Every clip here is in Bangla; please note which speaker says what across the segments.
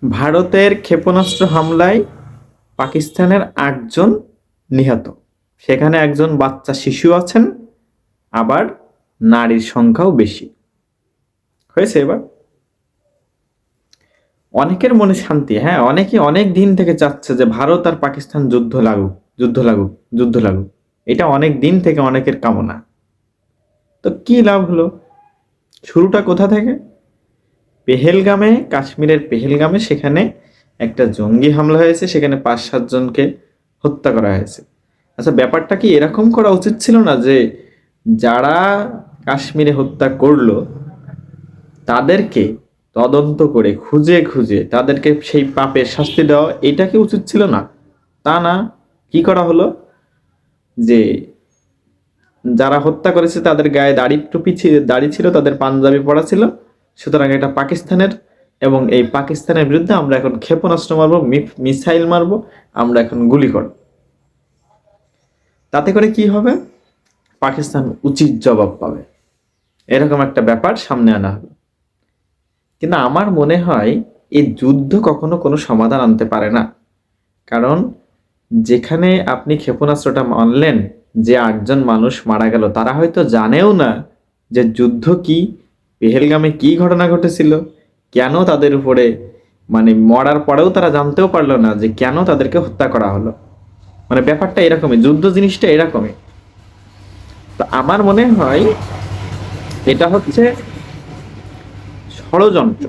Speaker 1: ভারতের ক্ষেপণাস্ত্র হামলায় পাকিস্তানের 8 জন নিহত। সেখানে একজন বাচ্চা শিশু আছেন, আবার নারীর সংখ্যাও বেশি হয়েছে। এবার অনেকের মনে শান্তি, হ্যাঁ, অনেকে অনেক দিন থেকে চাচ্ছে যে ভারত আর পাকিস্তান যুদ্ধ লাগুক। এটা অনেক দিন থেকে অনেকের কামনা। তো কি লাভ হলো? শুরুটা কোথা থেকে? পেহেলগামে, কাশ্মীরের পেহেলগামে সেখানে একটা জঙ্গি হামলা হয়েছে, সেখানে 5-7 জনকে হত্যা করা হয়েছে। আচ্ছা, ব্যাপারটা কি এরকম করা উচিত ছিল না যে যারা কাশ্মীরে হত্যা করলো তাদেরকে তদন্ত করে খুঁজে খুঁজে তাদেরকে সেই পাপের শাস্তি দেওয়া? এটা কি উচিত ছিল না? তা না, কি করা হলো যে যারা হত্যা করেছে তাদের গায়ে দাড়ি ছিল, তাদের পাঞ্জাবি পরা ছিল, সুতরাং এটা পাকিস্তানের, এবং এই পাকিস্তানের বিরুদ্ধে আমরা এখন ক্ষেপণাস্ত্র মারবো, মিসাইল মারবো, আমরা এখন গুলি করব। তাতে করে কি হবে? পাকিস্তান উচিত জবাব পাবে, এরকম একটা ব্যাপার সামনে আনা হবে। কিন্তু আমার মনে হয় এই যুদ্ধ কখনো কোনো সমাধান আনতে পারে না। কারণ যেখানে আপনি ক্ষেপণাস্ত্রটা মানলেন, যে 8 জন মানুষ মারা গেল, তারা হয়তো জানেও না যে যুদ্ধ কি, পেহেলগামে কি ঘটনা ঘটেছিল, কেন তাদের উপরে, মানে মরার পরেও তারা জানতেও পারলো না যে কেন তাদেরকে হত্যা করা হলো। মানে ব্যাপারটা এরকমই, যুদ্ধ জিনিসটা এরকমই। তো আমার মনে হয় এটা হচ্ছে ষড়যন্ত্র।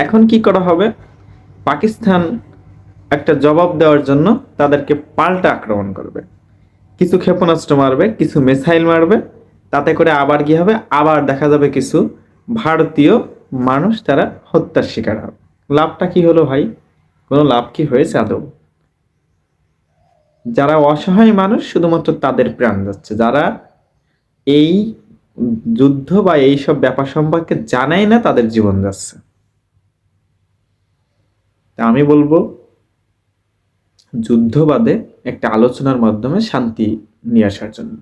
Speaker 1: এখন কি করা হবে? পাকিস্তান একটা জবাব দেওয়ার জন্য তাদেরকে পাল্টা আক্রমণ করবে, কিছু ক্ষেপণাস্ত্র মারবে, কিছু মিসাইল মারবে। তাতে করে আবার কি হবে? আবার দেখা যাবে কিছু ভারতীয় মানুষ তারা হত্যার শিকার হবে। লাভটা কি হলো ভাই? কোনো লাভ কি হয়েছে আদৌ? যারা অসহায় মানুষ, শুধুমাত্র তাদের প্রাণ যাচ্ছে। যারা এই যুদ্ধ বা এইসব ব্যাপার সম্পর্কে জানাই না, তাদের জীবন যাচ্ছে। তা আমি বলবো যুদ্ধ বাদে একটা আলোচনার মাধ্যমে শান্তি নিয়ে আসার জন্য।